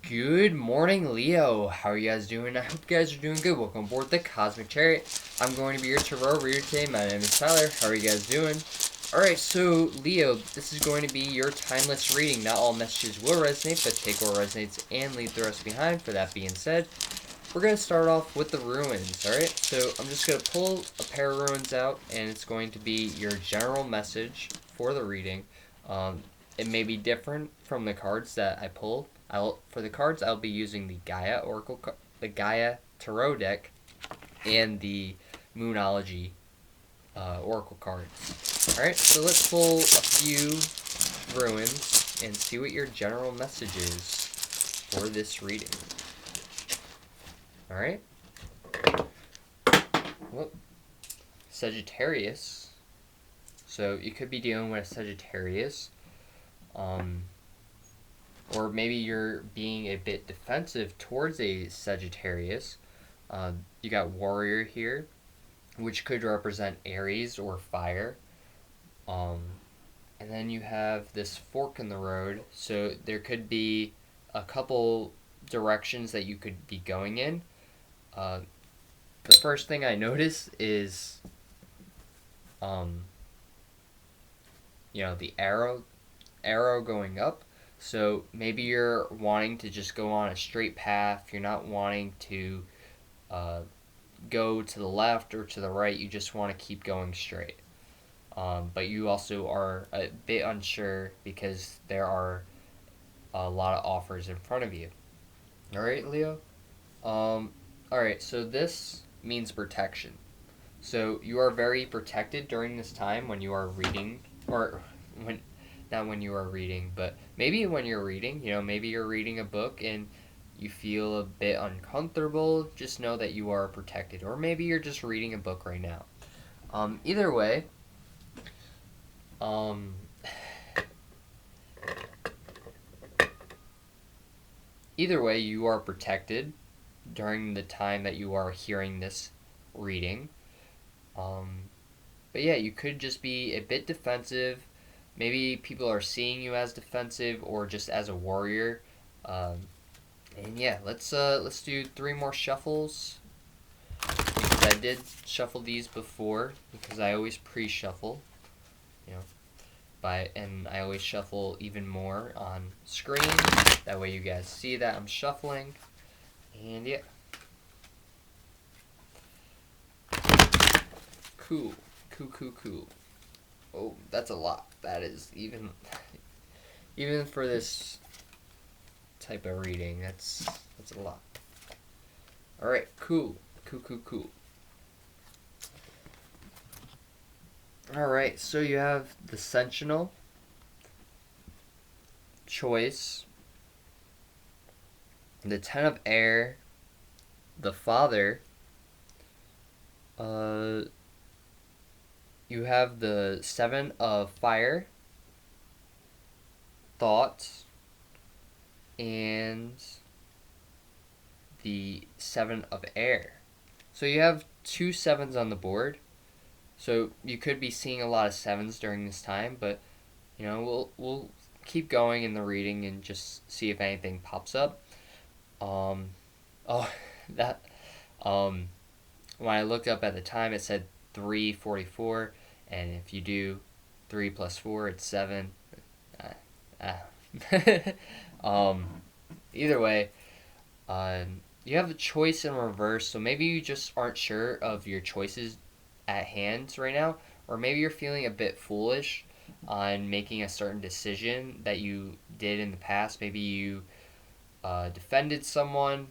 Good morning, Leo. How are you guys doing? I hope you guys are doing good. Welcome aboard the Cosmic Chariot. I'm going to be your tarot reader today. My name is Tyler. How are you guys doing? Alright, so Leo, this is going to be your timeless reading. Not all messages will resonate, but take what resonates and leave the rest behind. For that being said, we're going to start off with the ruins, alright? So I'm just going to pull a pair of ruins out, and it's going to be your general message for the reading. It may be different from the cards that I pulled. For the cards, I'll be using the Gaia Oracle, the Gaia Tarot deck, and the Moonology Oracle cards. Alright, so let's pull a few ruins and see what your general message is for this reading. Alright? Well, Sagittarius. So you could be dealing with a Sagittarius. Or maybe you're being a bit defensive towards a Sagittarius. You got Warrior here, which could represent Aries or fire. And then you have this fork in the road, so there could be a couple directions that you could be going in. The first thing I notice is, the arrow going up. So maybe you're wanting to just go on a straight path. You're not wanting to go to the left or to the right. You just want to keep going straight. But you also are a bit unsure because there are a lot of offers in front of you. All right, Leo? All right, so this means protection. So you are very protected during this time when you are reading, or when not when you are reading, but maybe when you're reading. Maybe you're reading a book and you feel a bit uncomfortable. Just know that you are protected, or maybe you're just reading a book right now. Either way, um, you are protected during the time that you are hearing this reading. But yeah, you could just be a bit defensive. Maybe people are seeing you as defensive or just as a warrior. And yeah, let's do 3 more shuffles because I did shuffle these before because I always pre-shuffle, you know, and I always shuffle even more on screen. That way you guys see that I'm shuffling. And yeah. Cool. Cool. Oh, that's a lot. That is even for this type of reading, that's a lot. All right, cool. All right, so you have the Sentinel, Choice, the Ten of Air, the Father. You have the Seven of Fire, Thoughts, and the Seven of Air. So you have 2 sevens on the board. So you could be seeing a lot of sevens during this time, but we'll keep going in the reading and just see if anything pops up. That when I looked up at the time, it said 3:44, and if you do 3 plus 4, it's 7. Either way, you have the choice in reverse, so maybe you just aren't sure of your choices at hand right now, or maybe you're feeling a bit foolish on making a certain decision that you did in the past. Maybe you defended someone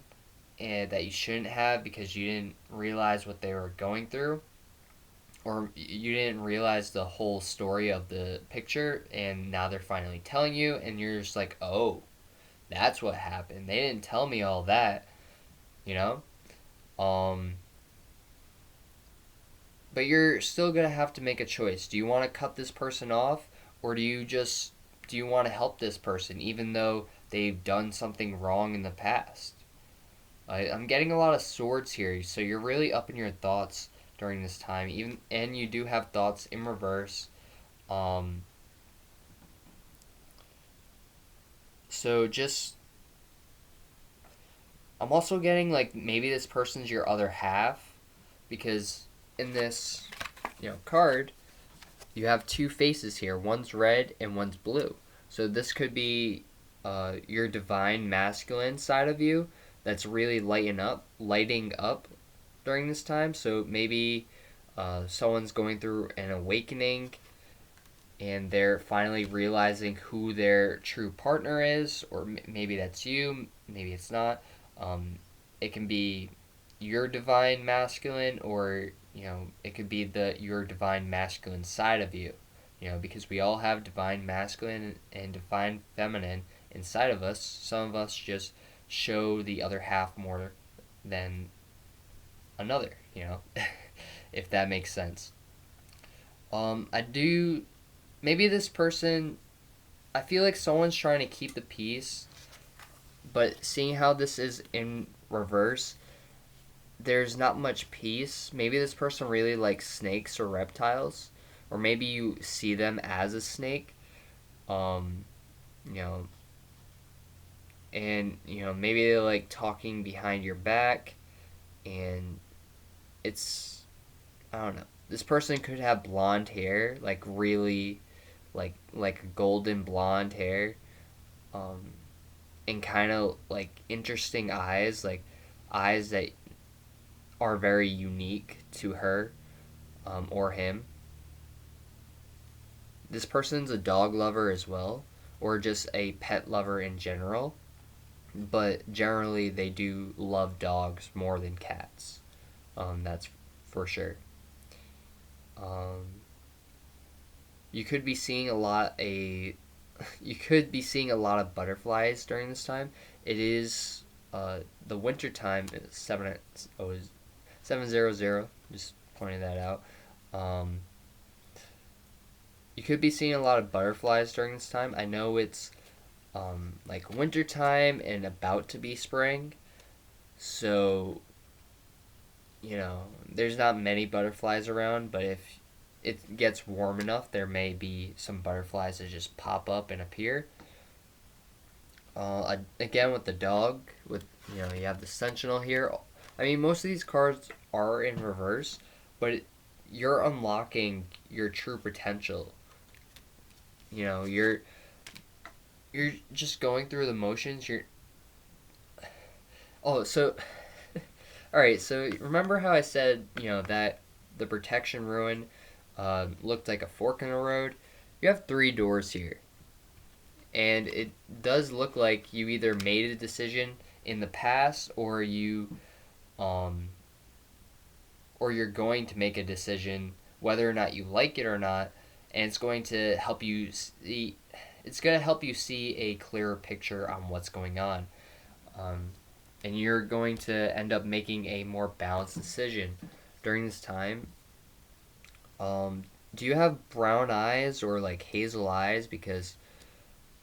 and that you shouldn't have because you didn't realize what they were going through, or you didn't realize the whole story of the picture, and now they're finally telling you, and you're just like, oh, that's what happened. They didn't tell me all that, you know? But you're still going to have to make a choice. Do you want to cut this person off, or do you want to help this person even though they've done something wrong in the past? I'm getting a lot of swords here, so you're really up in your thoughts during this time, and you do have thoughts in reverse. So just I'm also getting like maybe this person's your other half, because in this, card, you have two faces here. One's red and one's blue. So this could be your divine masculine side of you that's really lighting up during this time. So maybe someone's going through an awakening and they're finally realizing who their true partner is, or maybe that's you, maybe it's not. It can be your divine masculine, or it could be your divine masculine side of you. Because we all have divine masculine and divine feminine inside of us. Some of us just show the other half more than another. If that makes sense. I do. Maybe this person, I feel like someone's trying to keep the peace, but seeing how this is in reverse, there's not much peace. Maybe this person really likes snakes or reptiles, or maybe you see them as a snake. Um, you know, and maybe they like talking behind your back, and it's, I don't know. This person could have blonde hair, like really, like golden blonde hair, um, and kind of like interesting eyes, like eyes that are very unique to her, or him. This person's a dog lover as well, or just a pet lover in general, but generally they do love dogs more than cats. That's for sure. Um, you could be seeing a lot a you could be seeing a lot of butterflies during this time. It is the winter time is 700. Just pointing that out. Um, you could be seeing a lot of butterflies during this time. I know it's like winter time and about to be spring, so there's not many butterflies around. But if it gets warm enough, there may be some butterflies that just pop up and appear. Again, with the dog, with you have the sentinel here. I mean, most of these cards are in reverse, but you're unlocking your true potential. You're just going through the motions. Oh, so all right. So remember how I said that the protection ruin looked like a fork in the road? You have three doors here, and it does look like you either made a decision in the past, um or you're going to make a decision, whether or not you like it or not, and it's going to help you see a clearer picture on what's going on. um, and you're going to end up making a more balanced decision during this time. um, do you have brown eyes or like hazel eyes? Because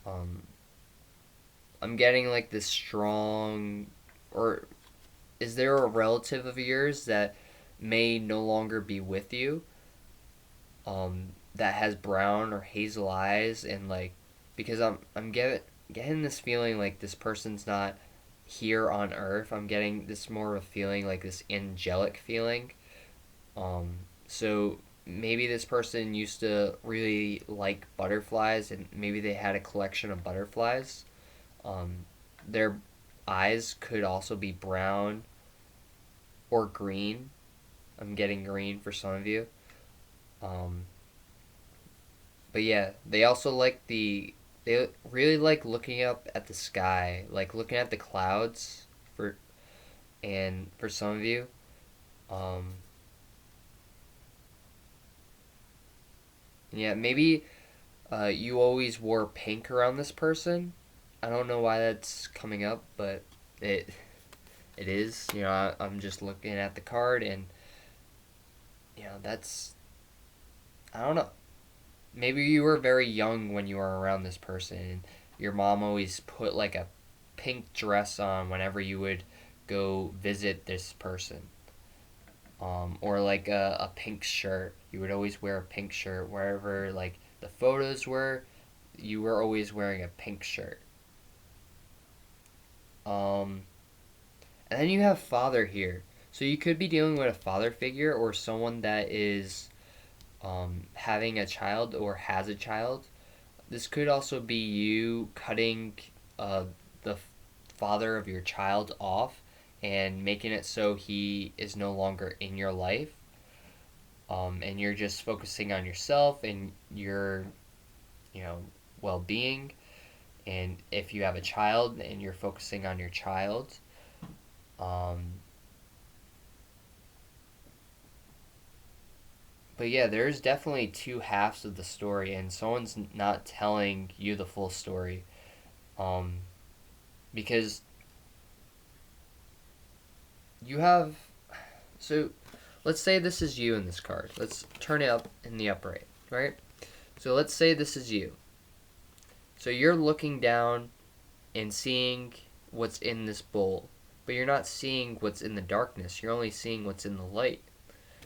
um, I'm getting like this strong, or is there a relative of yours that may no longer be with you, that has brown or hazel eyes, and like, because I'm getting this feeling like this person's not here on earth. I'm getting this more of a feeling like this angelic feeling. So maybe this person used to really like butterflies, and maybe they had a collection of butterflies. Their eyes could also be brown or green. I'm getting green for some of you. Um, but yeah, they really like looking up at the sky, like looking at the clouds for and for some of you. Um, yeah, maybe you always wore pink around this person. I don't know why that's coming up, but it it is. I'm just looking at the card, and that's, I don't know. Maybe you were very young when you were around this person, and your mom always put like a pink dress on whenever you would go visit this person. Or like a pink shirt. You would always wear a pink shirt wherever like the photos were. You were always wearing a pink shirt. Um, And then you have father here. So you could be dealing with a father figure or someone that is having a child or has a child. This could also be you cutting the father of your child off and making it so he is no longer in your life. And you're just focusing on yourself and your, you know, well-being. And if you have a child and you're focusing on your child, um, but yeah, there's definitely two halves of the story, and someone's not telling you the full story. Um, because you have. So, let's say this is you in this card. Let's turn it up in the upright, right? So, let's say this is you. So, you're looking down and seeing what's in this bowl, but you're not seeing what's in the darkness. You're only seeing what's in the light.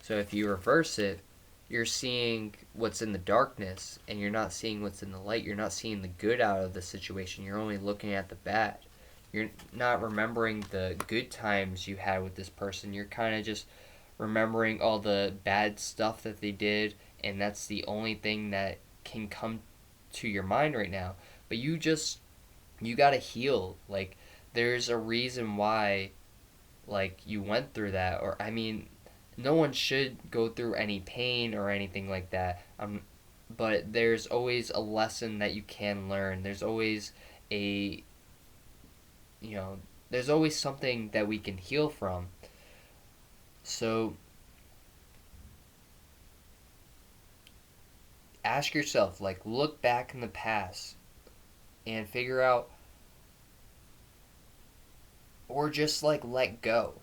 So, if you reverse it, you're seeing what's in the darkness and you're not seeing what's in the light. You're not seeing the good out of the situation. You're only looking at the bad. You're not remembering the good times you had with this person. You're kind of just remembering all the bad stuff that they did, and that's the only thing that can come to your mind right now. But you got to heal. Like, there's a reason why, like, you went through that. Or, I mean, no one should go through any pain or anything like that. But there's always a lesson that you can learn. There's always a, you know, there's always something that we can heal from. So ask yourself, like, look back in the past and figure out, or just like let go.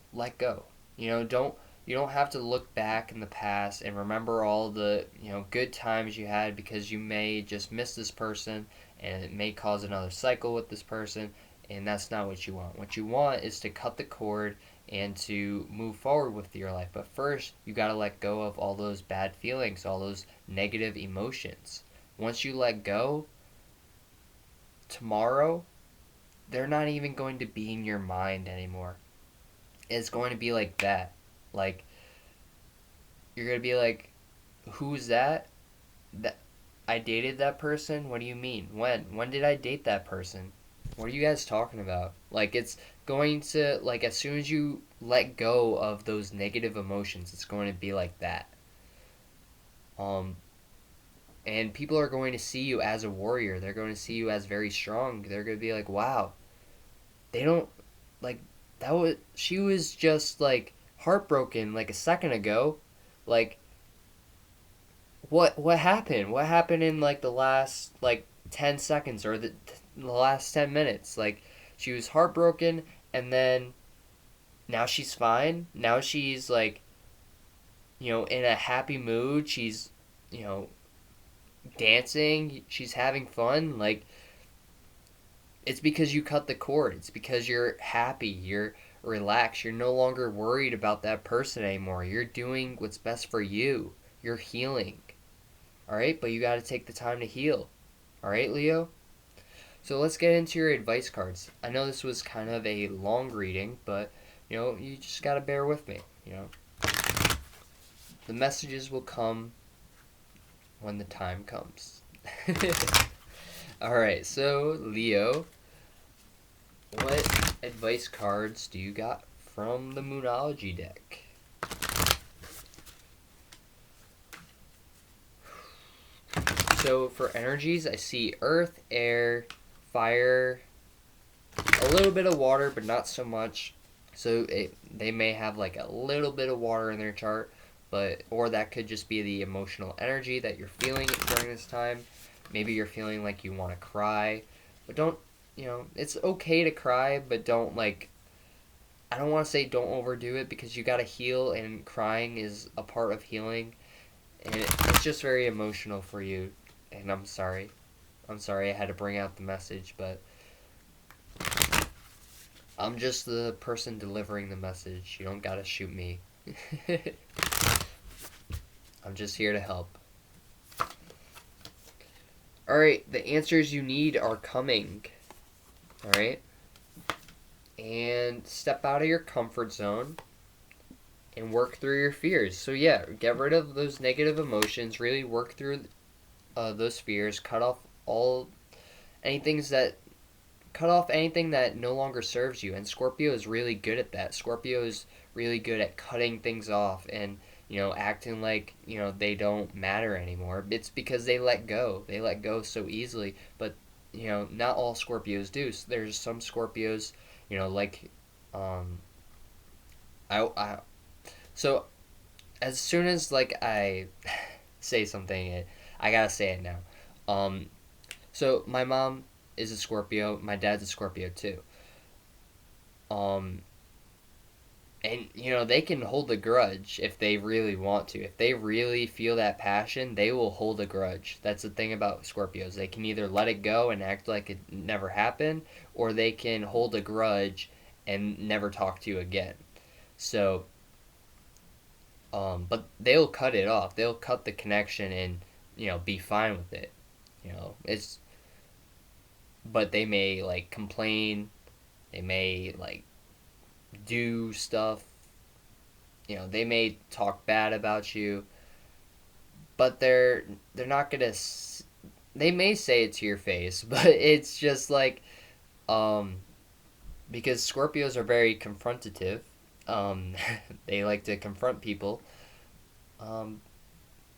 You don't have to look back in the past and remember all the, good times you had, because you may just miss this person and it may cause another cycle with this person, and that's not what you want. What you want is to cut the cord and to move forward with your life. But first, you got to let go of all those bad feelings, all those negative emotions. Once you let go, tomorrow, they're not even going to be in your mind anymore. It's going to be like that. Like, you're going to be like, who's that? That I dated that person? What do you mean? When did I date that person? What are you guys talking about? Like, it's going to, like, as soon as you let go of those negative emotions, it's going to be like that. Um, and people are going to see you as a warrior. They're going to see you as very strong. They're going to be like, wow, they don't, like, she was just, like, heartbroken, like, a second ago. Like, what happened? What happened in, like, the last, like, 10 seconds or the last 10 minutes? Like, she was heartbroken, and then now she's fine. Now she's, like, in a happy mood. She's, you know, dancing. She's having fun. Like, it's because you cut the cord. It's because you're happy. You're relaxed. You're no longer worried about that person anymore. You're doing what's best for you. You're healing. Alright? But you got to take the time to heal. Alright, Leo? So let's get into your advice cards. I know this was kind of a long reading, but, you just got to bear with me, The messages will come when the time comes. Alright, so, Leo, what advice cards do you got from the Moonology deck? So for energies, I see earth, air, fire, a little bit of water, but not so much. So they may have like a little bit of water in their chart, or that could just be the emotional energy that you're feeling during this time. Maybe you're feeling like you want to cry, but don't, it's okay to cry, but don't, like, I don't want to say don't overdo it, because you got to heal, and crying is a part of healing, and it's just very emotional for you, and I'm sorry. I'm sorry I had to bring out the message, but I'm just the person delivering the message. You don't gotta shoot me. I'm just here to help. Alright, the answers you need are coming. Alright? and step out of your comfort zone and work through your fears. So yeah, get rid of those negative emotions. Really work through those fears. Anything that cut off anything that no longer serves you. And Scorpio is really good at that. Scorpio is really good at cutting things off and acting like they don't matter anymore. It's because they let go. They let go so easily. But not all Scorpios do. So there's some Scorpios, like um, I so as soon as like I say something, I gotta say it now. Um, so my mom is a Scorpio. My dad's a Scorpio too. Um, and they can hold a grudge if they really want to. If they really feel that passion, they will hold a grudge. That's the thing about Scorpios. They can either let it go and act like it never happened, or they can hold a grudge and never talk to you again. So, but they'll cut it off. They'll cut the connection and be fine with it. It's but they may like complain. They may like do stuff. They may talk bad about you, but they're not gonna. They may say it to your face, but it's just like um because Scorpios are very confrontative. Um, they like to confront people. Um,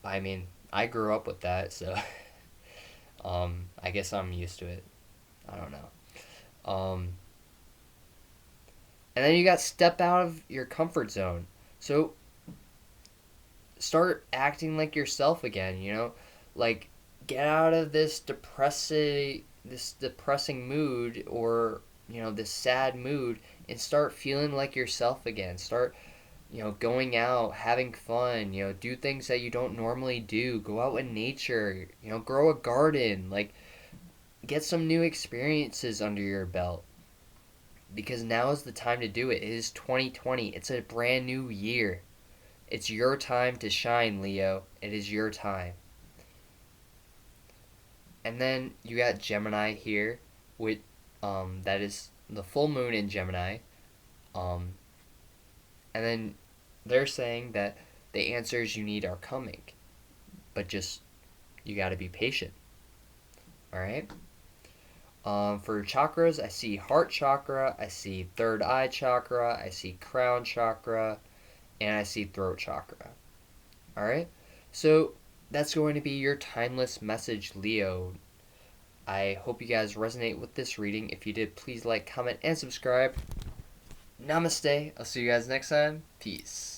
I mean, I grew up with that, so I guess I'm used to it. I don't know. And then you got step out of your comfort zone. So start acting like yourself again, Like get out of this depressing mood or, this sad mood and start feeling like yourself again. Start, going out, having fun, do things that you don't normally do. Go out in nature, grow a garden, like get some new experiences under your belt because now is the time to do it. It is 2020. It's a brand new year. It's your time to shine, Leo. It is your time. And then you got Gemini here, with that is the full moon in Gemini. Um, and then they're saying that the answers you need are coming, but just you got to be patient. All right. For chakras, I see heart chakra, I see third eye chakra, I see crown chakra, and I see throat chakra. All right. So that's going to be your timeless message, Leo. I hope you guys resonate with this reading. If you did, please like, comment, and subscribe. Namaste. I'll see you guys next time. Peace.